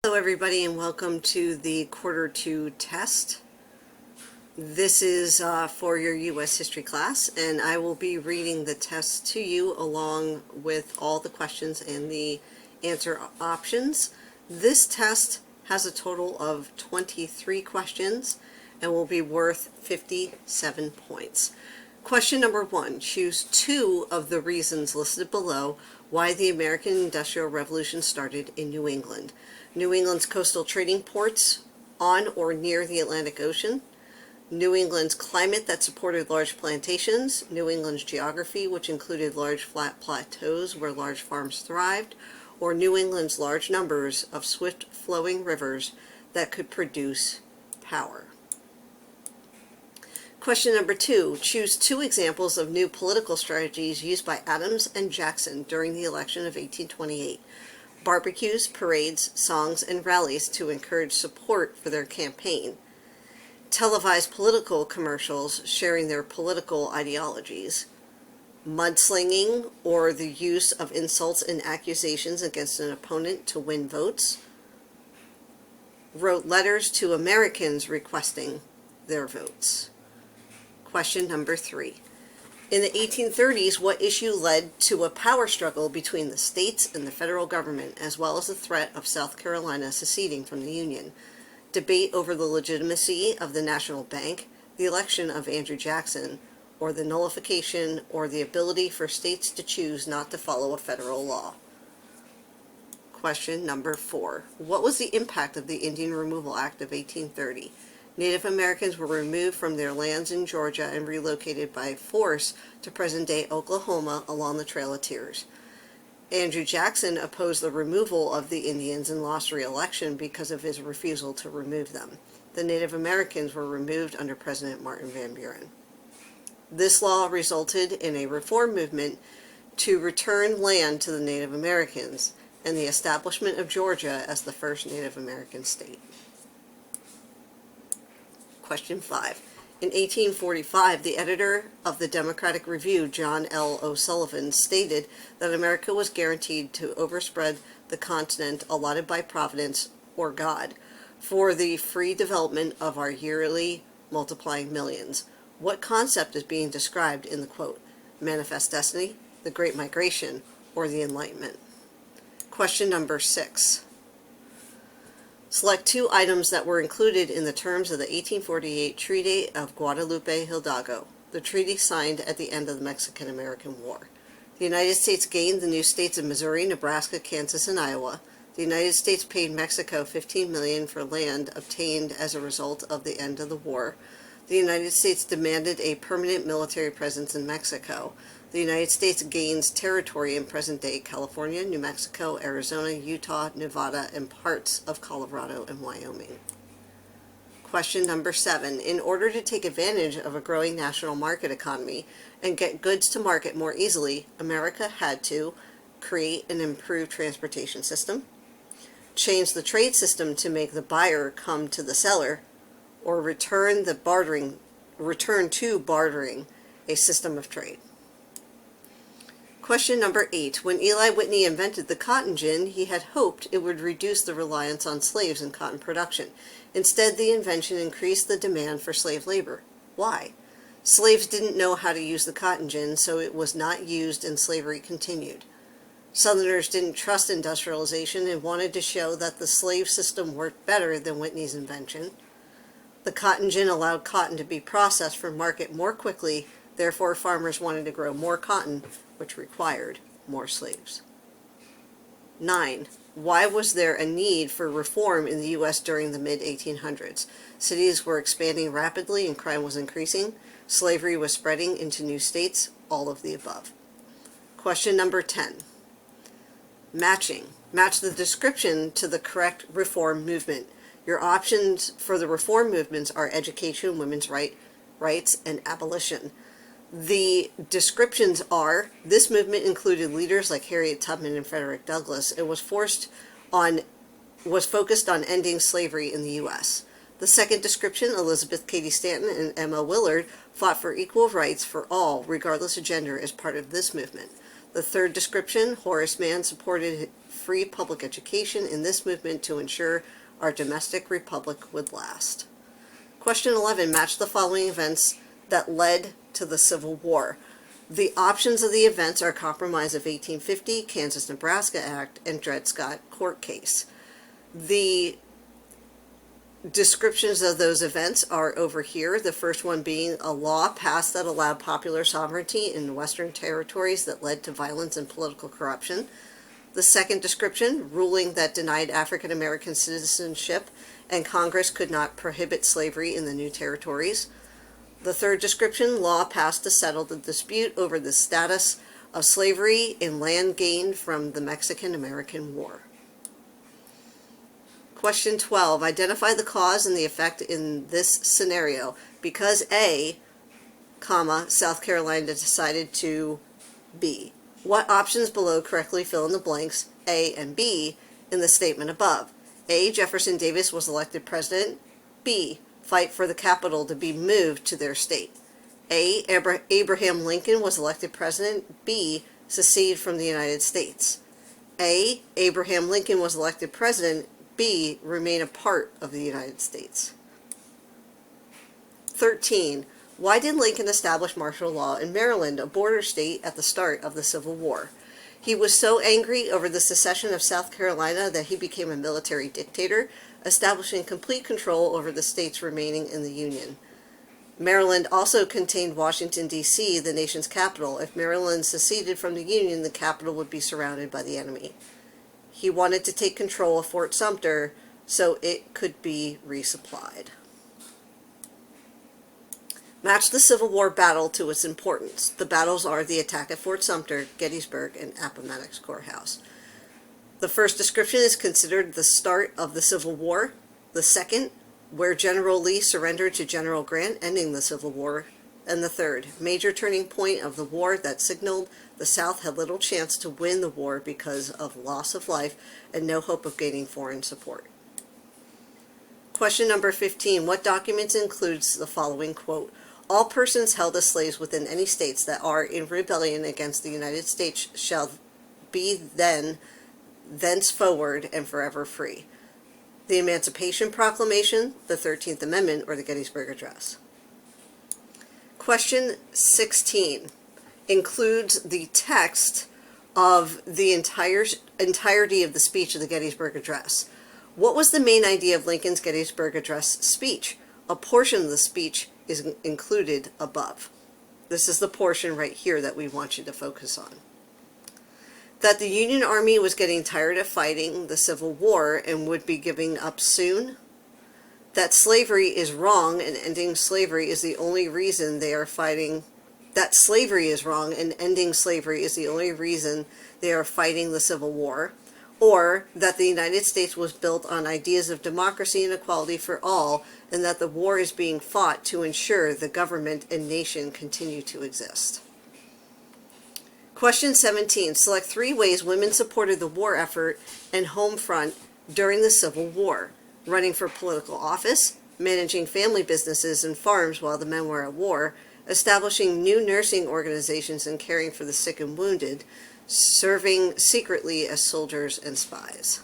Hello everybody and welcome to the quarter 2 test. This is for your U.S. history class, and I will be reading the test to you along with all the questions and the answer options. This test has a total of 23 questions and will be worth 57 points. Question number 1. Choose 2 of the reasons listed below why the American Industrial Revolution started in New England. New England's coastal trading ports on or near the Atlantic Ocean, New England's climate that supported large plantations, New England's geography, which included large flat plateaus where large farms thrived, or New England's large numbers of swift-flowing rivers that could produce power. Question number 2. Choose 2 examples of new political strategies used by Adams and Jackson during the election of 1828. Barbecues, parades, songs, and rallies to encourage support for their campaign. Televised political commercials sharing their political ideologies. Mudslinging, or the use of insults and accusations against an opponent to win votes. Wrote letters to Americans requesting their votes. Question number 3. In the 1830s, what issue led to a power struggle between the states and the federal government, as well as the threat of South Carolina seceding from the Union? Debate over the legitimacy of the National Bank, the election of Andrew Jackson, or the nullification or the ability for states to choose not to follow a federal law? Question number 4. What was the impact of the Indian Removal Act of 1830? Native Americans were removed from their lands in Georgia and relocated by force to present-day Oklahoma along the Trail of Tears. Andrew Jackson opposed the removal of the Indians and lost re-election because of his refusal to remove them. The Native Americans were removed under President Martin Van Buren. This law resulted in a reform movement to return land to the Native Americans and the establishment of Georgia as the first Native American state. Question 5. In 1845, the editor of the Democratic Review, John L. O'Sullivan, stated that America was guaranteed to overspread the continent allotted by Providence, or God, for the free development of our yearly multiplying millions. What concept is being described in the quote? Manifest Destiny, the Great Migration, or the Enlightenment? Question number 6. Select 2 items that were included in the terms of the 1848 Treaty of Guadalupe Hidalgo, the treaty signed at the end of the Mexican-American War. The United States gained the new states of Missouri, Nebraska, Kansas, and Iowa. The United States paid Mexico $15 million for land obtained as a result of the end of the war. The United States demanded a permanent military presence in Mexico. The United States gains territory in present-day California, New Mexico, Arizona, Utah, Nevada, and parts of Colorado and Wyoming. Question number 7. In order to take advantage of a growing national market economy and get goods to market more easily, America had to create and improve transportation system, change the trade system to make the buyer come to the seller, or return to bartering, a system of trade. Question number 8. When Eli Whitney invented the cotton gin, he had hoped it would reduce the reliance on slaves in cotton production. Instead, the invention increased the demand for slave labor. Why? Slaves didn't know how to use the cotton gin, so it was not used and slavery continued. Southerners didn't trust industrialization and wanted to show that the slave system worked better than Whitney's invention. The cotton gin allowed cotton to be processed for market more quickly, therefore farmers wanted to grow more cotton, which required more slaves. 9. Why was there a need for reform in the U.S. during the mid-1800s? Cities were expanding rapidly and crime was increasing. Slavery was spreading into new states, all of the above. Question number 10. Matching. Match the description to the correct reform movement. Your options for the reform movements are education, women's rights, and abolition. The descriptions are, this movement included leaders like Harriet Tubman and Frederick Douglass. It was focused on ending slavery in the U.S. The second description, Elizabeth Cady Stanton and Emma Willard, fought for equal rights for all, regardless of gender, as part of this movement. The third description, Horace Mann supported free public education in this movement to ensure our domestic republic would last. Question 11, match the following events that led to the Civil War. The options of the events are Compromise of 1850, Kansas-Nebraska Act, and Dred Scott court case. The descriptions of those events are over here, the first one being a law passed that allowed popular sovereignty in Western territories that led to violence and political corruption. The second description, ruling that denied African American citizenship and Congress could not prohibit slavery in the new territories. The third description, law passed to settle the dispute over the status of slavery in land gained from the Mexican-American War. Question 12, identify the cause and the effect in this scenario. Because A, comma, South Carolina decided to B. What options below correctly fill in the blanks A and B in the statement above? A, Jefferson Davis was elected president. B, fight for the capital to be moved to their state. A, Abraham Lincoln was elected president. B, secede from the United States. A, Abraham Lincoln was elected president. B, remain a part of the United States. 13. Why did Lincoln establish martial law in Maryland, a border state, at the start of the Civil War? He was so angry over the secession of South Carolina that he became a military dictator, establishing complete control over the states remaining in the Union. Maryland also contained Washington, D.C., the nation's capital. If Maryland seceded from the Union, the capital would be surrounded by the enemy. He wanted to take control of Fort Sumter so it could be resupplied. Match the Civil War battle to its importance. The battles are the attack at Fort Sumter, Gettysburg, and Appomattox Courthouse. The first description is considered the start of the Civil War. The second, where General Lee surrendered to General Grant, ending the Civil War. And the third, major turning point of the war that signaled the South had little chance to win the war because of loss of life and no hope of gaining foreign support. Question number 15. What documents includes the following quote? All persons held as slaves within any states that are in rebellion against the United States shall be thenceforward and forever free. The Emancipation Proclamation, the 13th Amendment, or the Gettysburg Address. Question 16 includes the text of the entirety of the speech of the Gettysburg Address. What was the main idea of Lincoln's Gettysburg Address speech? A portion of the speech is included above. This is the portion right here that we want you to focus on. That the Union Army was getting tired of fighting the Civil War and would be giving up soon. That slavery is wrong and ending slavery is the only reason they are fighting. That slavery is wrong and ending slavery is the only reason they are fighting the Civil War. Or that the United States was built on ideas of democracy and equality for all, and that the war is being fought to ensure the government and nation continue to exist. Question 17. Select 3 ways women supported the war effort and home front during the Civil War. Running for political office, managing family businesses and farms while the men were at war, establishing new nursing organizations and caring for the sick and wounded, serving secretly as soldiers and spies.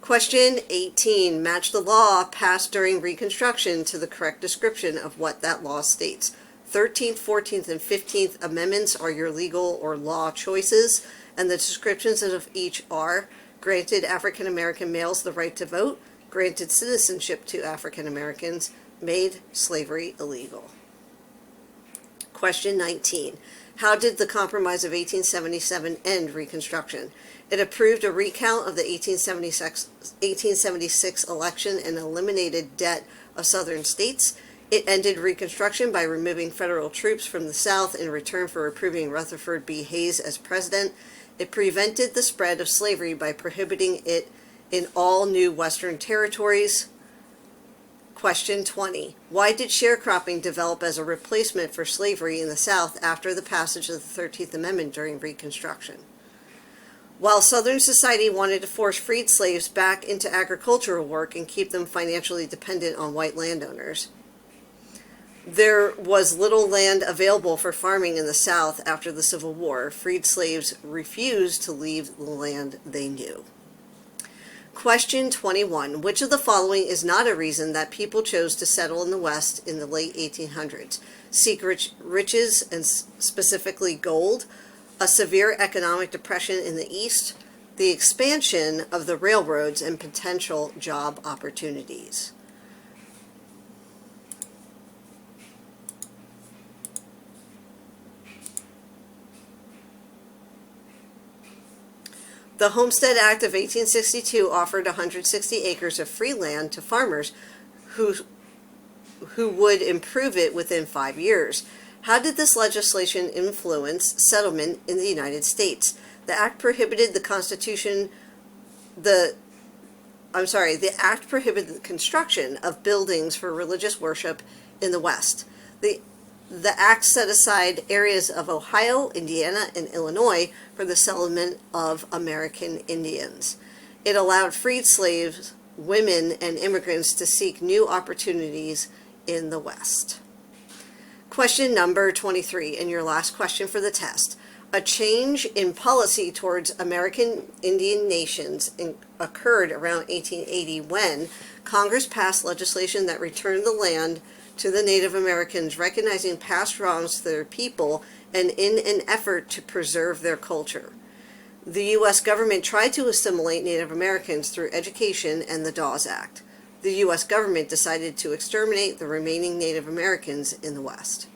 Question 18. Match the law passed during Reconstruction to the correct description of what that law states. 13th, 14th, and 15th Amendments are your legal or law choices, and the descriptions of each are: granted African American males the right to vote, granted citizenship to African Americans, made slavery illegal. Question 19. How did the Compromise of 1877 end Reconstruction? It approved a recount of the 1876 election and eliminated debt of Southern states. It ended Reconstruction by removing federal troops from the South in return for approving Rutherford B. Hayes as president. It prevented the spread of slavery by prohibiting it in all new Western territories. Question 20. Why did sharecropping develop as a replacement for slavery in the South after the passage of the 13th Amendment during Reconstruction? While Southern society wanted to force freed slaves back into agricultural work and keep them financially dependent on white landowners. There was little land available for farming in the South after the Civil War. Freed slaves refused to leave the land they knew. Question 21. Which of the following is not a reason that people chose to settle in the West in the late 1800s? Seek riches, and specifically gold, a severe economic depression in the East, the expansion of the railroads, and potential job opportunities. The Homestead Act of 1862 offered 160 acres of free land to farmers who would improve it within 5 years. How did this legislation influence settlement in the United States? The act prohibited the act prohibited the construction of buildings for religious worship in the West. The act set aside areas of Ohio, Indiana, and Illinois for the settlement of American Indians. It allowed freed slaves, women, and immigrants to seek new opportunities in the West. Question number 23, and your last question for the test. A change in policy towards American Indian nations occurred around 1880 when Congress passed legislation that returned the land to the Native Americans, recognizing past wrongs to their people and in an effort to preserve their culture. The U.S. government tried to assimilate Native Americans through education and the Dawes Act. The U.S. government decided to exterminate the remaining Native Americans in the West.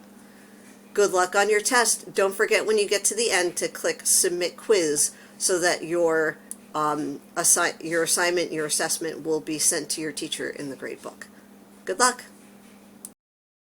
Good luck on your test. Don't forget when you get to the end to click Submit Quiz so that your assignment, your assessment will be sent to your teacher in the gradebook. Good luck.